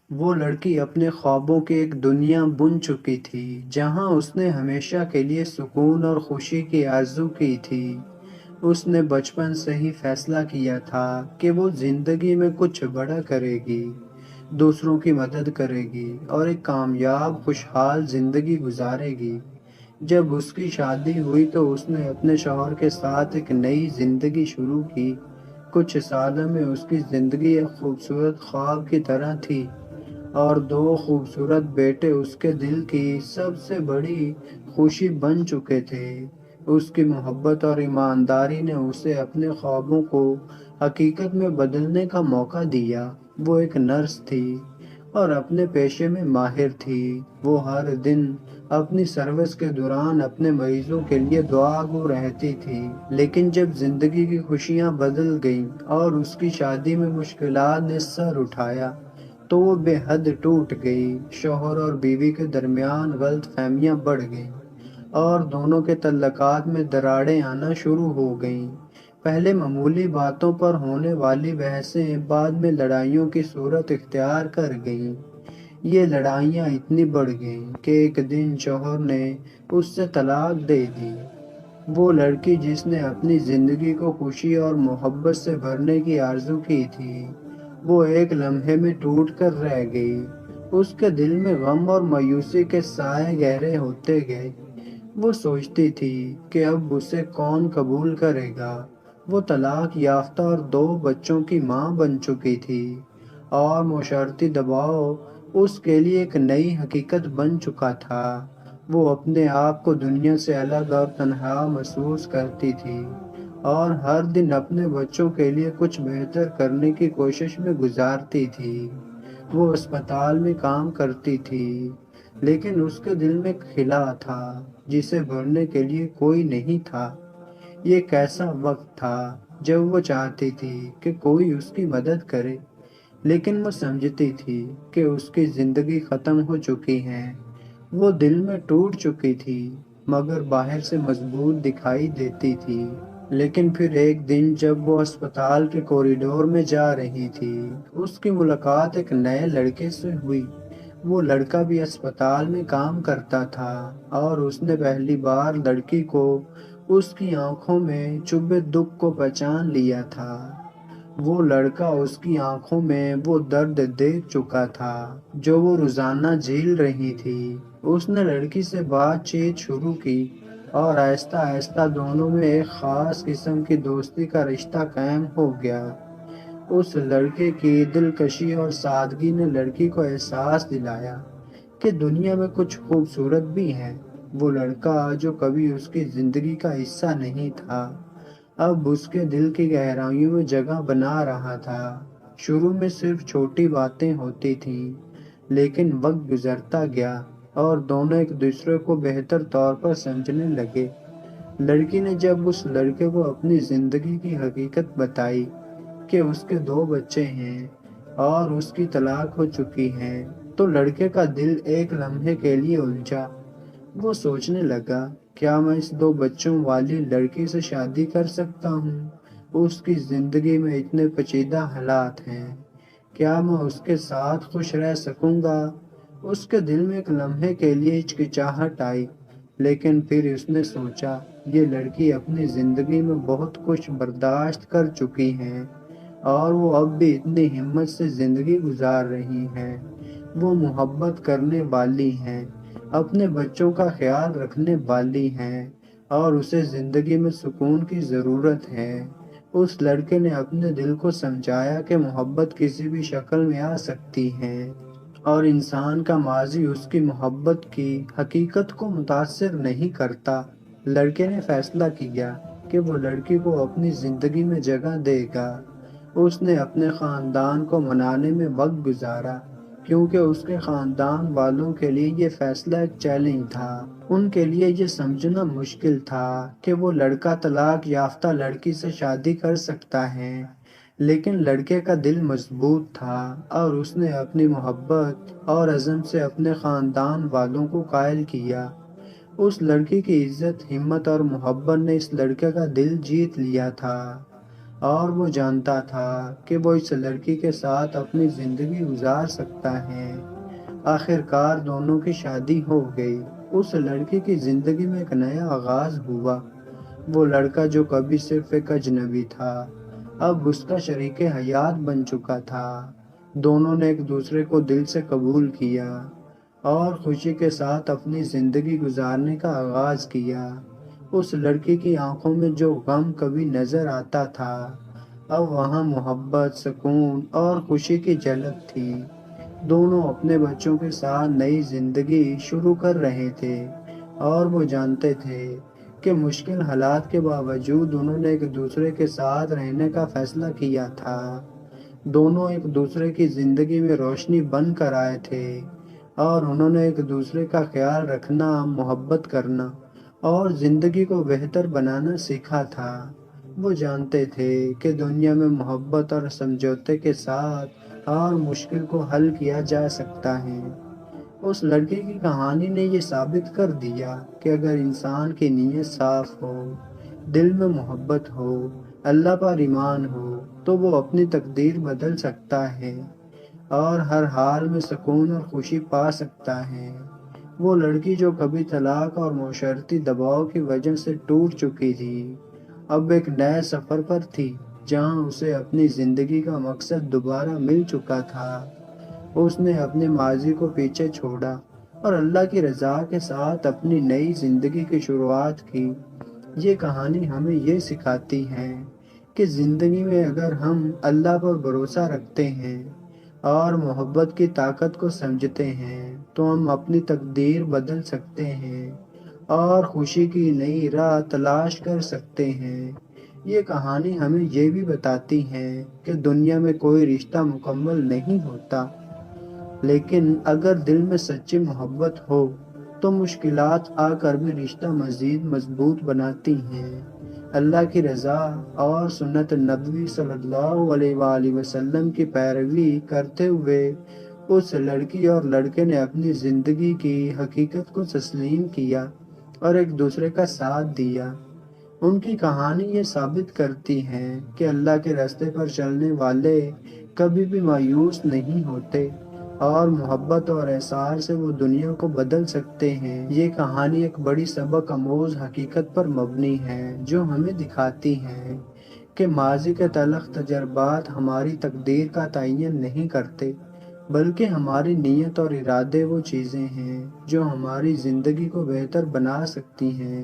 وہ لڑکی اپنے خوابوں کی ایک دنیا بن چکی تھی جہاں اس نے ہمیشہ کے لیے سکون اور خوشی کی آرزو کی تھی۔ اس نے بچپن سے ہی فیصلہ کیا تھا کہ وہ زندگی میں کچھ بڑا کرے گی، دوسروں کی مدد کرے گی اور ایک کامیاب خوشحال زندگی گزارے گی۔ جب اس کی شادی ہوئی تو اس نے اپنے شوہر کے ساتھ ایک نئی زندگی شروع کی۔ کچھ سالوں میں اس کی زندگی ایک خوبصورت خواب کی طرح تھی اور دو خوبصورت بیٹے اس کے دل کی سب سے بڑی خوشی بن چکے تھے۔ اس کی محبت اور ایمانداری نے اسے اپنے خوابوں کو حقیقت میں بدلنے کا موقع دیا۔ وہ ایک نرس تھی اور اپنے پیشے میں ماہر تھی۔ وہ ہر دن اپنی سروس کے دوران اپنے مریضوں کے لیے دعا گو رہتی تھی، لیکن جب زندگی کی خوشیاں بدل گئیں اور اس کی شادی میں مشکلات نے سر اٹھایا تو وہ بے حد ٹوٹ گئی۔ شوہر اور بیوی کے درمیان غلط فہمیاں بڑھ گئیں اور دونوں کے تعلقات میں دراڑیں آنا شروع ہو گئیں۔ پہلے معمولی باتوں پر ہونے والی بحثیں بعد میں لڑائیوں کی صورت اختیار کر گئیں۔ یہ لڑائیاں اتنی بڑھ گئیں کہ ایک دن شوہر نے اس سے طلاق دے دی۔ وہ لڑکی جس نے اپنی زندگی کو خوشی اور محبت سے بھرنے کی آرزو کی تھی، وہ ایک لمحے میں ٹوٹ کر رہ گئی۔ اس کے دل میں غم اور مایوسی کے سائے گہرے ہوتے گئے۔ وہ سوچتی تھی کہ اب اسے کون قبول کرے گا۔ وہ طلاق یافتہ اور دو بچوں کی ماں بن چکی تھی اور معاشرتی دباؤ اس کے لیے ایک نئی حقیقت بن چکا تھا۔ وہ اپنے آپ کو دنیا سے الگ اور تنہا محسوس کرتی تھی اور ہر دن اپنے بچوں کے لیے کچھ بہتر کرنے کی کوشش میں گزارتی تھی۔ وہ اسپتال میں کام کرتی تھی لیکن اس کے دل میں خلا تھا جسے بھرنے کے لیے کوئی نہیں تھا۔ یہ کیسا وقت تھا جب وہ چاہتی تھی کہ کوئی اس کی مدد کرے، لیکن وہ سمجھتی تھی کہ اس کی زندگی ختم ہو چکی ہے۔ وہ دل میں ٹوٹ چکی تھی مگر باہر سے مضبوط دکھائی دیتی تھی۔ لیکن پھر ایک دن جب وہ اسپتال کے کوریڈور میں جا رہی تھی، اس کی ملاقات ایک نئے لڑکے سے ہوئی۔ وہ لڑکا بھی اسپتال میں کام کرتا تھا اور اس نے پہلی بار لڑکی کو اس کی آنکھوں میں چھپے دکھ کو پہچان لیا تھا۔ وہ لڑکا اس کی آنکھوں میں وہ درد دیکھ چکا تھا جو وہ روزانہ جھیل رہی تھی۔ اس نے لڑکی سے بات چیت شروع کی اور آہستہ آہستہ دونوں میں ایک خاص قسم کی دوستی کا رشتہ قائم ہو گیا۔ اس لڑکے کی دلکشی اور سادگی نے لڑکی کو احساس دلایا کہ دنیا میں کچھ خوبصورت بھی ہے۔ وہ لڑکا جو کبھی اس کی زندگی کا حصہ نہیں تھا، اب اس کے دل کی گہرائیوں میں جگہ بنا رہا تھا۔ شروع میں صرف چھوٹی باتیں ہوتی تھیں، لیکن وقت گزرتا گیا اور دونوں ایک دوسرے کو بہتر طور پر سمجھنے لگے۔ لڑکی نے جب اس لڑکے کو اپنی زندگی کی حقیقت بتائی کہ اس کے دو بچے ہیں اور اس کی طلاق ہو چکی ہے تو لڑکے کا دل ایک لمحے کے لیے الجھا۔ وہ سوچنے لگا، کیا میں اس دو بچوں والی لڑکی سے شادی کر سکتا ہوں؟ اس کی زندگی میں اتنے پیچیدہ حالات ہیں، کیا میں اس کے ساتھ خوش رہ سکوں گا؟ اس کے دل میں ایک لمحے کے لیے ہچکچاہٹ آئی، لیکن پھر اس نے سوچا، یہ لڑکی اپنی زندگی میں بہت کچھ برداشت کر چکی ہے اور وہ اب بھی اتنی ہمت سے زندگی گزار رہی ہے۔ وہ محبت کرنے والی ہیں، اپنے بچوں کا خیال رکھنے والی ہیں اور اسے زندگی میں سکون کی ضرورت ہے۔ اس لڑکے نے اپنے دل کو سمجھایا کہ محبت کسی بھی شکل میں آ سکتی ہے اور انسان کا ماضی اس کی محبت کی حقیقت کو متاثر نہیں کرتا۔ لڑکے نے فیصلہ کیا کہ وہ لڑکی کو اپنی زندگی میں جگہ دے گا۔ اس نے اپنے خاندان کو منانے میں وقت گزارا کیونکہ اس کے خاندان والوں کے لیے یہ فیصلہ ایک چیلنج تھا۔ ان کے لیے یہ سمجھنا مشکل تھا کہ وہ لڑکا طلاق یافتہ لڑکی سے شادی کر سکتا ہے، لیکن لڑکے کا دل مضبوط تھا اور اس نے اپنی محبت اور عزم سے اپنے خاندان والوں کو قائل کیا۔ اس لڑکی کی عزت، ہمت اور محبت نے اس لڑکے کا دل جیت لیا تھا۔ اور وہ جانتا تھا کہ وہ اس لڑکی کے ساتھ اپنی زندگی گزار سکتا ہے۔ آخر کار دونوں کی شادی ہو گئی۔ اس لڑکی کی زندگی میں ایک نیا آغاز ہوا۔ وہ لڑکا جو کبھی صرف ایک اجنبی تھا، اب اس کا شریک حیات بن چکا تھا۔ دونوں نے ایک دوسرے کو دل سے قبول کیا اور خوشی کے ساتھ اپنی زندگی گزارنے کا آغاز کیا۔ اس لڑکی کی آنکھوں میں جو غم کبھی نظر آتا تھا، اب وہاں محبت، سکون اور خوشی کی جھلک تھی۔ دونوں اپنے بچوں کے ساتھ نئی زندگی شروع کر رہے تھے اور وہ جانتے تھے کہ مشکل حالات کے باوجود انہوں نے ایک دوسرے کے ساتھ رہنے کا فیصلہ کیا تھا۔ دونوں ایک دوسرے کی زندگی میں روشنی بن کر آئے تھے اور انہوں نے ایک دوسرے کا خیال رکھنا، محبت کرنا اور زندگی کو بہتر بنانا سیکھا تھا۔ وہ جانتے تھے کہ دنیا میں محبت اور سمجھوتے کے ساتھ اور مشکل کو حل کیا جا سکتا ہے۔ اس لڑکی کی کہانی نے یہ ثابت کر دیا کہ اگر انسان کی نیت صاف ہو، دل میں محبت ہو، اللہ پر ایمان ہو، تو وہ اپنی تقدیر بدل سکتا ہے اور ہر حال میں سکون اور خوشی پا سکتا ہے۔ وہ لڑکی جو کبھی طلاق اور معاشرتی دباؤ کی وجہ سے ٹوٹ چکی تھی، اب ایک نئے سفر پر تھی جہاں اسے اپنی زندگی کا مقصد دوبارہ مل چکا تھا۔ اس نے اپنے ماضی کو پیچھے چھوڑا اور اللہ کی رضا کے ساتھ اپنی نئی زندگی کی شروعات کی۔ یہ کہانی ہمیں یہ سکھاتی ہے کہ زندگی میں اگر ہم اللہ پر بھروسہ رکھتے ہیں اور محبت کی طاقت کو سمجھتے ہیں تو ہم اپنی تقدیر بدل سکتے ہیں اور خوشی کی نئی راہ تلاش کر سکتے ہیں۔ یہ کہانی ہمیں یہ بھی بتاتی ہے کہ دنیا میں کوئی رشتہ مکمل نہیں ہوتا، لیکن اگر دل میں سچی محبت ہو تو مشکلات آ کر بھی رشتہ مزید مضبوط بناتی ہیں۔ اللہ کی رضا اور سنت نبوی صلی اللہ علیہ وآلہ وسلم کی پیروی کرتے ہوئے اس لڑکی اور لڑکے نے اپنی زندگی کی حقیقت کو تسلیم کیا اور ایک دوسرے کا ساتھ دیا۔ ان کی کہانی یہ ثابت کرتی ہے کہ اللہ کے راستے پر چلنے والے کبھی بھی مایوس نہیں ہوتے اور محبت اور احساس سے وہ دنیا کو بدل سکتے ہیں۔ یہ کہانی ایک بڑی سبق آموز حقیقت پر مبنی ہے جو ہمیں دکھاتی ہے کہ ماضی کے تلخ تجربات ہماری تقدیر کا تعین نہیں کرتے، بلکہ ہماری نیت اور ارادے وہ چیزیں ہیں جو ہماری زندگی کو بہتر بنا سکتی ہیں۔